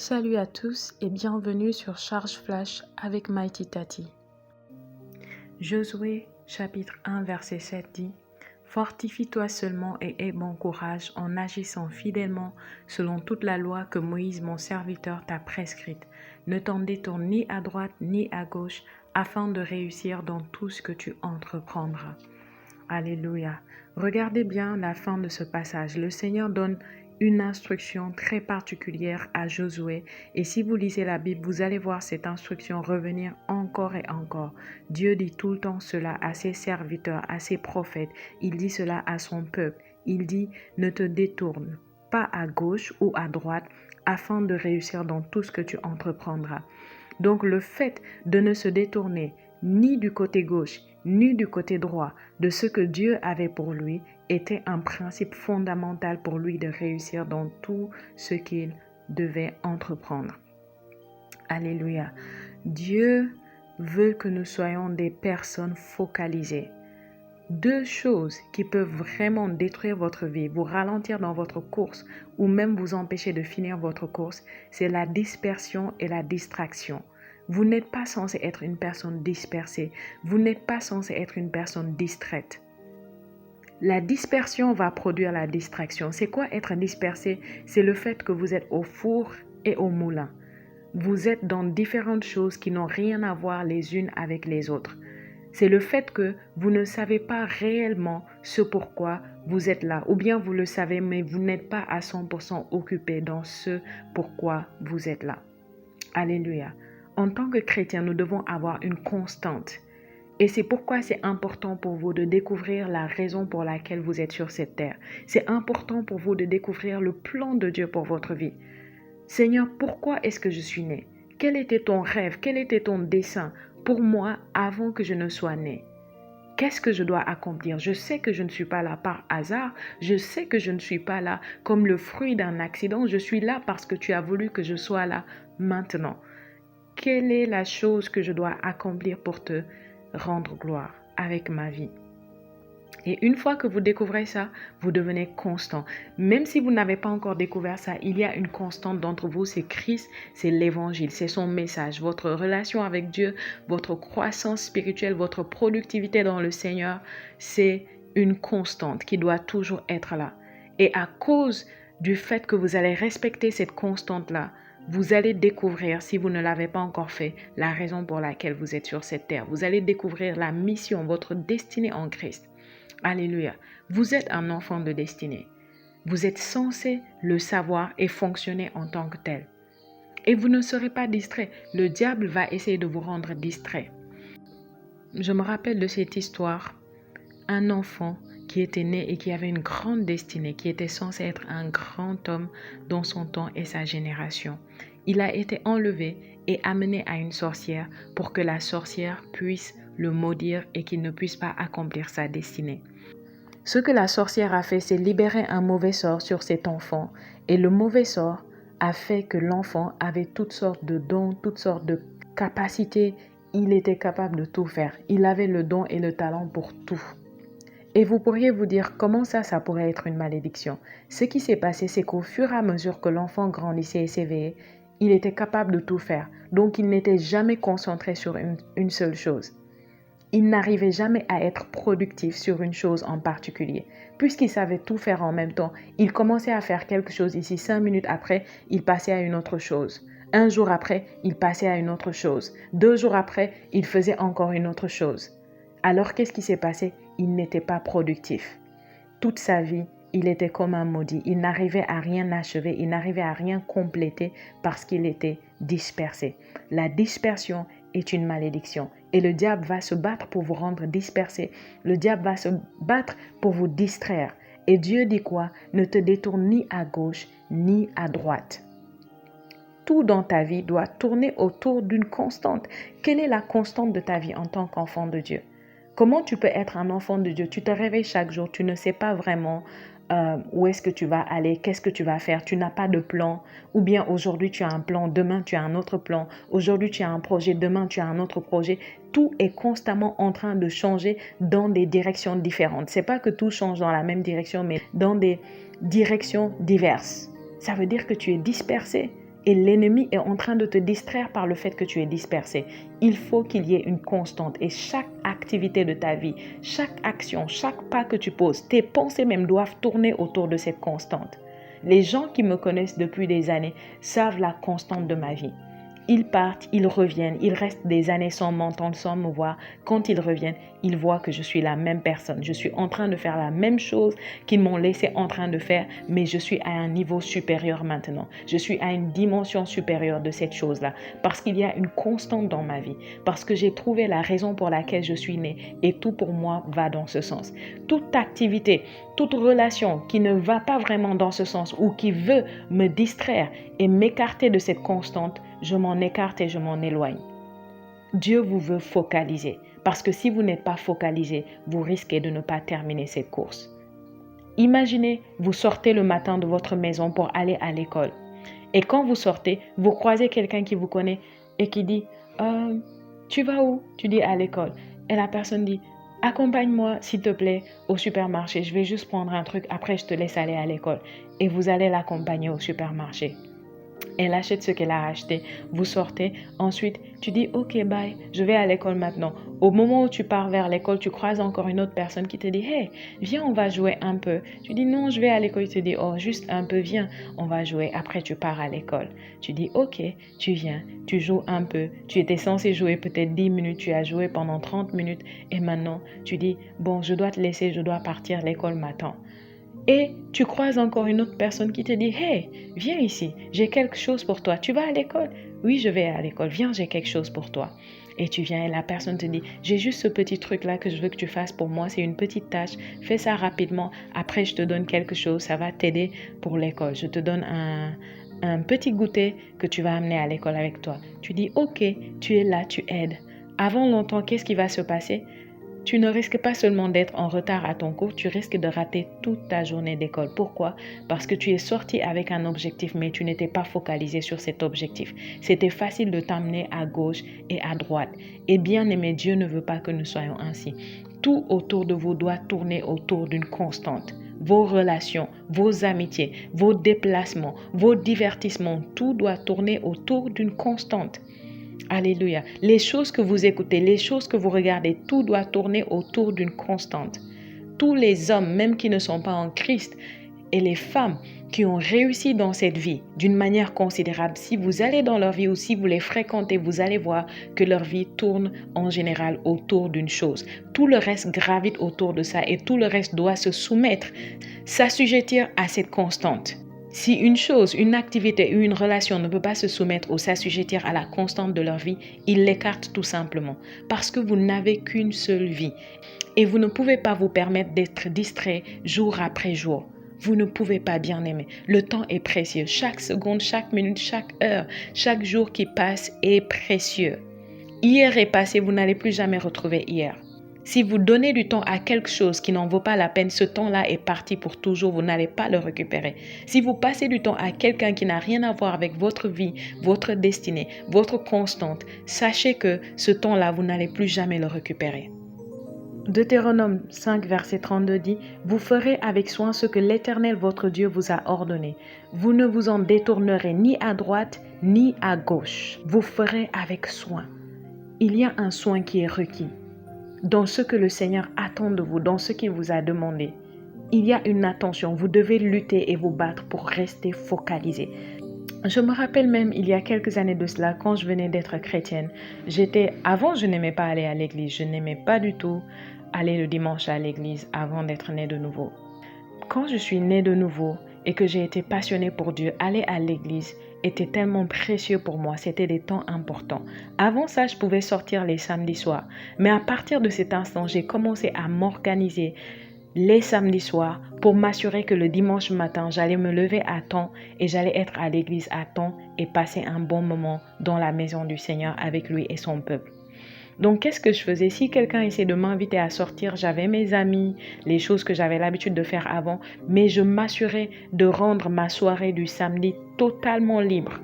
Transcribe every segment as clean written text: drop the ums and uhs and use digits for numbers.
Salut à tous et bienvenue sur Charge Flash avec Mighty Tati. Josué chapitre 1 verset 7 dit: Fortifie-toi seulement et aie bon courage en agissant fidèlement selon toute la loi que Moïse mon serviteur t'a prescrite. Ne t'en détourne ni à droite ni à gauche afin de réussir dans tout ce que tu entreprendras. Alléluia. Regardez bien la fin de ce passage. Le Seigneur donne une instruction très particulière à Josué. Et si vous lisez la Bible, vous allez voir cette instruction revenir encore et encore. Dieu dit tout le temps cela à ses serviteurs, à ses prophètes. Il dit cela à son peuple. Il dit: ne te détourne pas à gauche ou à droite afin de réussir dans tout ce que tu entreprendras. Donc le fait de ne se détourner ni du côté gauche ni du côté droit de ce que Dieu avait pour lui était un principe fondamental pour lui de réussir dans tout ce qu'il devait entreprendre. Alléluia. Dieu veut que nous soyons des personnes focalisées. Deux choses qui peuvent vraiment détruire votre vie, vous ralentir dans votre course ou même vous empêcher de finir votre course, c'est la dispersion et la distraction. Vous n'êtes pas censé être une personne dispersée. Vous n'êtes pas censé être une personne distraite. La dispersion va produire la distraction. C'est quoi être dispersé? C'est le fait que vous êtes au four et au moulin. Vous êtes dans différentes choses qui n'ont rien à voir les unes avec les autres. C'est le fait que vous ne savez pas réellement ce pourquoi vous êtes là. Ou bien vous le savez, mais vous n'êtes pas à 100% occupé dans ce pourquoi vous êtes là. Alléluia. En tant que chrétien, nous devons avoir une constante. Et c'est pourquoi c'est important pour vous de découvrir la raison pour laquelle vous êtes sur cette terre. C'est important pour vous de découvrir le plan de Dieu pour votre vie. Seigneur, pourquoi est-ce que je suis né? Quel était ton rêve? Quel était ton dessein pour moi avant que je ne sois né? Qu'est-ce que je dois accomplir? Je sais que je ne suis pas là par hasard. Je sais que je ne suis pas là comme le fruit d'un accident. Je suis là parce que tu as voulu que je sois là maintenant. Quelle est la chose que je dois accomplir pour te rendre gloire avec ma vie? Et une fois que vous découvrez ça, vous devenez constant. Même si vous n'avez pas encore découvert ça, il y a une constante d'entre vous, c'est Christ, c'est l'évangile, c'est son message. Votre relation avec Dieu, votre croissance spirituelle, votre productivité dans le Seigneur, c'est une constante qui doit toujours être là. Et à cause du fait que vous allez respecter cette constante-là, vous allez découvrir, si vous ne l'avez pas encore fait, la raison pour laquelle vous êtes sur cette terre. Vous allez découvrir la mission, votre destinée en Christ. Alléluia. Vous êtes un enfant de destinée. Vous êtes censé le savoir et fonctionner en tant que tel. Et vous ne serez pas distrait. Le diable va essayer de vous rendre distrait. Je me rappelle de cette histoire. Un enfant qui était né et qui avait une grande destinée, qui était censé être un grand homme dans son temps et sa génération. Il a été enlevé et amené à une sorcière pour que la sorcière puisse le maudire et qu'il ne puisse pas accomplir sa destinée. Ce que la sorcière a fait, c'est libérer un mauvais sort sur cet enfant. Et le mauvais sort a fait que l'enfant avait toutes sortes de dons, toutes sortes de capacités. Il était capable de tout faire. Il avait le don et le talent pour tout. Et vous pourriez vous dire, comment ça pourrait être une malédiction? Ce qui s'est passé, c'est qu'au fur et à mesure que l'enfant grandissait et s'éveillait, il était capable de tout faire. Donc, il n'était jamais concentré sur une seule chose. Il n'arrivait jamais à être productif sur une chose en particulier. Puisqu'il savait tout faire en même temps, il commençait à faire quelque chose ici, 5 minutes après, il passait à une autre chose. Un jour après, il passait à une autre chose. 2 jours après, il faisait encore une autre chose. Alors, qu'est-ce qui s'est passé? Il n'était pas productif. Toute sa vie, il était comme un maudit. Il n'arrivait à rien achever, il n'arrivait à rien compléter parce qu'il était dispersé. La dispersion est une malédiction. Et le diable va se battre pour vous rendre dispersé. Le diable va se battre pour vous distraire. Et Dieu dit quoi? Ne te détourne ni à gauche ni à droite. Tout dans ta vie doit tourner autour d'une constante. Quelle est la constante de ta vie en tant qu'enfant de Dieu? Comment tu peux être un enfant de Dieu? Tu te réveilles chaque jour, tu ne sais pas vraiment où est-ce que tu vas aller, qu'est-ce que tu vas faire, tu n'as pas de plan. Ou bien aujourd'hui tu as un plan, demain tu as un autre plan. Aujourd'hui tu as un projet, demain tu as un autre projet. Tout est constamment en train de changer dans des directions différentes. Ce n'est pas que tout change dans la même direction, mais dans des directions diverses. Ça veut dire que tu es dispersé. et l'ennemi est en train de te distraire par le fait que tu es dispersé. Il faut qu'il y ait une constante et chaque activité de ta vie, chaque action, chaque pas que tu poses, tes pensées même doivent tourner autour de cette constante. Les gens qui me connaissent depuis des années savent la constante de ma vie. Ils partent, ils reviennent, ils restent des années sans m'entendre, sans me voir. Quand ils reviennent, ils voient que je suis la même personne. Je suis en train de faire la même chose qu'ils m'ont laissé en train de faire, mais je suis à un niveau supérieur maintenant. Je suis à une dimension supérieure de cette chose-là, parce qu'il y a une constante dans ma vie, parce que j'ai trouvé la raison pour laquelle je suis née, et tout pour moi va dans ce sens. Toute activité, toute relation qui ne va pas vraiment dans ce sens ou qui veut me distraire et m'écarter de cette constante, je m'en écarte et je m'en éloigne. Dieu vous veut focaliser parce que si vous n'êtes pas focalisé, vous risquez de ne pas terminer cette course. Imaginez, vous sortez le matin de votre maison pour aller à l'école et quand vous sortez, vous croisez quelqu'un qui vous connaît et qui dit « Tu vas où ?» Tu dis « À l'école » et la personne dit « Accompagne-moi s'il te plaît au supermarché, je vais juste prendre un truc, après je te laisse aller à l'école » et vous allez l'accompagner au supermarché. Elle achète ce qu'elle a acheté, vous sortez, ensuite tu dis ok bye, je vais à l'école maintenant. Au moment où tu pars vers l'école, tu croises encore une autre personne qui te dit hey, viens on va jouer un peu. Tu dis non je vais à l'école, il te dit oh juste un peu, viens on va jouer. Après tu pars à l'école, tu dis ok, tu viens, tu joues un peu. Tu étais censé jouer peut-être 10 minutes, tu as joué pendant 30 minutes et maintenant tu dis bon je dois te laisser, je dois partir, l'école m'attend. Et tu croises encore une autre personne qui te dit « Hey, viens ici, j'ai quelque chose pour toi. Tu vas à l'école ?» « Oui, je vais à l'école. Viens, j'ai quelque chose pour toi. » Et tu viens et la personne te dit « J'ai juste ce petit truc-là que je veux que tu fasses pour moi. C'est une petite tâche. Fais ça rapidement. Après, je te donne quelque chose. Ça va t'aider pour l'école. Je te donne un petit goûter que tu vas amener à l'école avec toi. » Tu dis « Ok, tu es là, tu aides. » Avant longtemps, qu'est-ce qui va se passer ? Tu ne risques pas seulement d'être en retard à ton cours, tu risques de rater toute ta journée d'école. Pourquoi ? Parce que tu es sorti avec un objectif, mais tu n'étais pas focalisé sur cet objectif. C'était facile de t'amener à gauche et à droite. Et bien aimé, Dieu ne veut pas que nous soyons ainsi. Tout autour de vous doit tourner autour d'une constante. Vos relations, vos amitiés, vos déplacements, vos divertissements, tout doit tourner autour d'une constante. Alléluia. Les choses que vous écoutez, les choses que vous regardez, tout doit tourner autour d'une constante. Tous les hommes, même qui ne sont pas en Christ, et les femmes qui ont réussi dans cette vie d'une manière considérable, si vous allez dans leur vie ou si vous les fréquentez, vous allez voir que leur vie tourne en général autour d'une chose. Tout le reste gravite autour de ça et tout le reste doit se soumettre, s'assujettir à cette constante. Si une chose, une activité ou une relation ne peut pas se soumettre ou s'assujettir à la constante de leur vie, ils l'écartent tout simplement parce que vous n'avez qu'une seule vie et vous ne pouvez pas vous permettre d'être distrait jour après jour. Vous ne pouvez pas, bien aimer. Le temps est précieux. Chaque seconde, chaque minute, chaque heure, chaque jour qui passe est précieux. Hier est passé, vous n'allez plus jamais retrouver hier. Si vous donnez du temps à quelque chose qui n'en vaut pas la peine, ce temps-là est parti pour toujours, vous n'allez pas le récupérer. Si vous passez du temps à quelqu'un qui n'a rien à voir avec votre vie, votre destinée, votre constante, sachez que ce temps-là, vous n'allez plus jamais le récupérer. Deutéronome 5, verset 32 dit « Vous ferez avec soin ce que l'Éternel votre Dieu vous a ordonné. Vous ne vous en détournerez ni à droite ni à gauche. Vous ferez avec soin. » Il y a un soin qui est requis. Dans ce que le Seigneur attend de vous, dans ce qu'il vous a demandé, il y a une attention. Vous devez lutter et vous battre pour rester focalisé. Je me rappelle même, il y a quelques années de cela, quand je venais d'être chrétienne, avant, je n'aimais pas aller à l'église. Je n'aimais pas du tout aller le dimanche à l'église avant d'être née de nouveau. Quand je suis née de nouveau et que j'ai été passionnée pour Dieu, aller à l'église était tellement précieux pour moi, c'était des temps importants. Avant ça, je pouvais sortir les samedis soirs. Mais à partir de cet instant, j'ai commencé à m'organiser les samedis soirs pour m'assurer que le dimanche matin, j'allais me lever à temps et j'allais être à l'église à temps et passer un bon moment dans la maison du Seigneur avec lui et son peuple. Donc, qu'est-ce que je faisais? Si quelqu'un essayait de m'inviter à sortir, j'avais mes amis, les choses que j'avais l'habitude de faire avant, mais je m'assurais de rendre ma soirée du samedi totalement libre.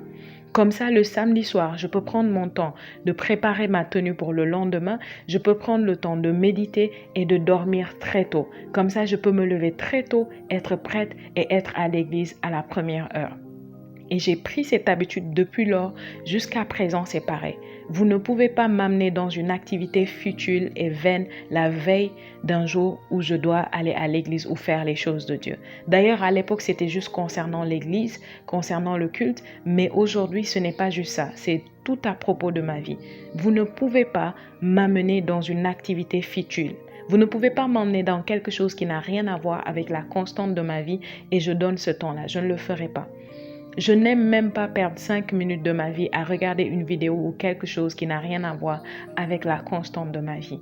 Comme ça, le samedi soir, je peux prendre mon temps de préparer ma tenue pour le lendemain. Je peux prendre le temps de méditer et de dormir très tôt. Comme ça, je peux me lever très tôt, être prête et être à l'église à la première heure. et j'ai pris cette habitude depuis lors. Jusqu'à présent, c'est pareil. Vous ne pouvez pas m'amener dans une activité futile et vaine la veille d'un jour où je dois aller à l'église ou faire les choses de Dieu. D'ailleurs, à l'époque, c'était juste concernant l'église, concernant le culte, mais aujourd'hui, ce n'est pas juste ça. C'est tout à propos de ma vie. Vous ne pouvez pas m'amener dans une activité futile. Vous ne pouvez pas m'emmener dans quelque chose qui n'a rien à voir avec la constante de ma vie et je donne ce temps-là. Je ne le ferai pas. Je n'aime même pas perdre 5 minutes de ma vie à regarder une vidéo ou quelque chose qui n'a rien à voir avec la constante de ma vie.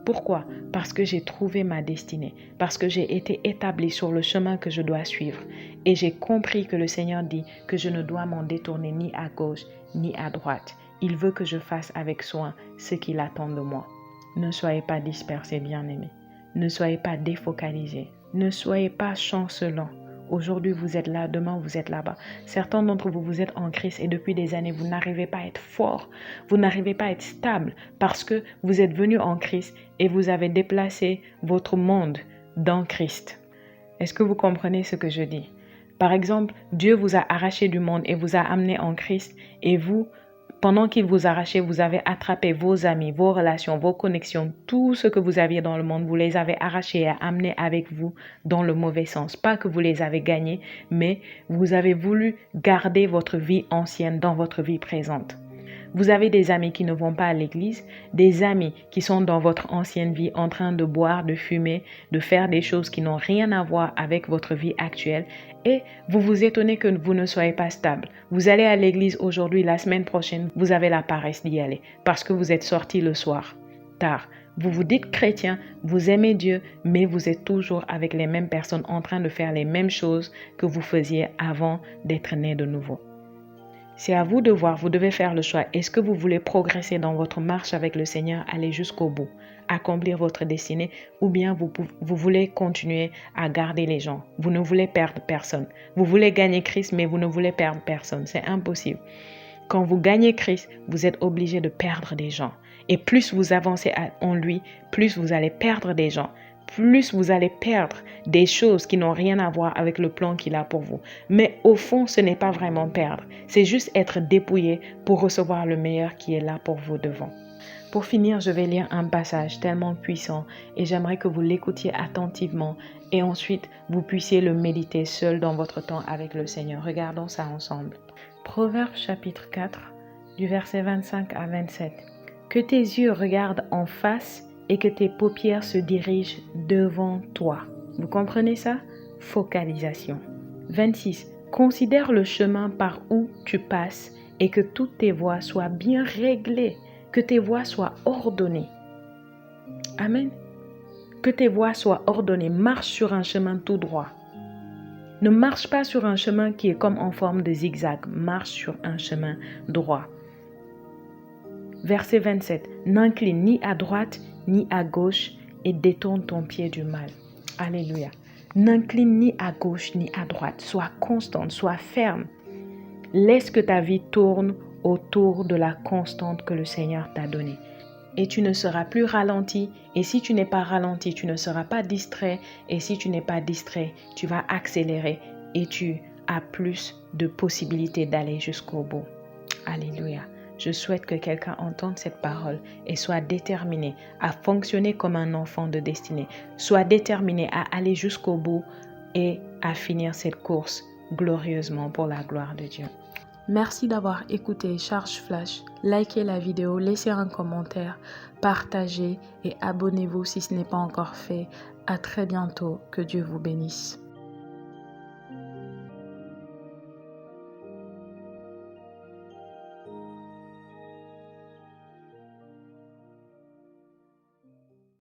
Pourquoi? Parce que j'ai trouvé ma destinée, parce que j'ai été établi sur le chemin que je dois suivre et j'ai compris que le Seigneur dit que je ne dois m'en détourner ni à gauche ni à droite. Il veut que je fasse avec soin ce qu'il attend de moi. Ne soyez pas dispersés, bien-aimés. Ne soyez pas défocalisés. Ne soyez pas chancelants. Aujourd'hui, vous êtes là, demain, vous êtes là-bas. Certains d'entre vous, vous êtes en Christ et depuis des années, vous n'arrivez pas à être fort. Vous n'arrivez pas à être stable parce que vous êtes venu en Christ et vous avez déplacé votre monde dans Christ. Est-ce que vous comprenez ce que je dis? Par exemple, Dieu vous a arraché du monde et vous a amené en Christ et vous, pendant qu'il vous arrachait, vous avez attrapé vos amis, vos relations, vos connexions, tout ce que vous aviez dans le monde, vous les avez arrachés et amenés avec vous dans le mauvais sens. Pas que vous les avez gagnés, mais vous avez voulu garder votre vie ancienne dans votre vie présente. Vous avez des amis qui ne vont pas à l'église, des amis qui sont dans votre ancienne vie en train de boire, de fumer, de faire des choses qui n'ont rien à voir avec votre vie actuelle et vous vous étonnez que vous ne soyez pas stable. Vous allez à l'église aujourd'hui, la semaine prochaine, vous avez la paresse d'y aller parce que vous êtes sorti le soir, tard. Vous vous dites chrétien, vous aimez Dieu, mais vous êtes toujours avec les mêmes personnes en train de faire les mêmes choses que vous faisiez avant d'être né de nouveau. C'est à vous de voir, vous devez faire le choix. Est-ce que vous voulez progresser dans votre marche avec le Seigneur, aller jusqu'au bout, accomplir votre destinée, ou bien vous voulez continuer à garder les gens. Vous ne voulez perdre personne. Vous voulez gagner Christ, mais vous ne voulez perdre personne. C'est impossible. Quand vous gagnez Christ, vous êtes obligé de perdre des gens. Et plus vous avancez en lui, plus vous allez perdre des gens. Plus vous allez perdre des choses qui n'ont rien à voir avec le plan qu'il a pour vous. Mais au fond, ce n'est pas vraiment perdre. C'est juste être dépouillé pour recevoir le meilleur qui est là pour vous devant. Pour finir, je vais lire un passage tellement puissant et j'aimerais que vous l'écoutiez attentivement et ensuite vous puissiez le méditer seul dans votre temps avec le Seigneur. Regardons ça ensemble. Proverbes chapitre 4, du verset 25 à 27. Que tes yeux regardent en face et que tes paupières se dirigent devant toi. Vous comprenez ça? Focalisation. 26. Considère le chemin par où tu passes et que toutes tes voies soient bien réglées, que tes voies soient ordonnées. Amen. Que tes voies soient ordonnées. Marche sur un chemin tout droit. Ne marche pas sur un chemin qui est comme en forme de zigzag. Marche sur un chemin droit. Verset 27. N'incline ni à droite ni à gauche et détourne ton pied du mal. Alléluia. N'incline ni à gauche ni à droite. Sois constante, sois ferme. Laisse que ta vie tourne autour de la constante que le Seigneur t'a donnée. Et tu ne seras plus ralenti. Et si tu n'es pas ralenti, tu ne seras pas distrait. Et si tu n'es pas distrait, tu vas accélérer et tu as plus de possibilités d'aller jusqu'au bout. Alléluia. Je souhaite que quelqu'un entende cette parole et soit déterminé à fonctionner comme un enfant de destinée. Soit déterminé à aller jusqu'au bout et à finir cette course glorieusement pour la gloire de Dieu. Merci d'avoir écouté Charge Flash. Likez la vidéo, laissez un commentaire, partagez et abonnez-vous si ce n'est pas encore fait. À très bientôt. Que Dieu vous bénisse.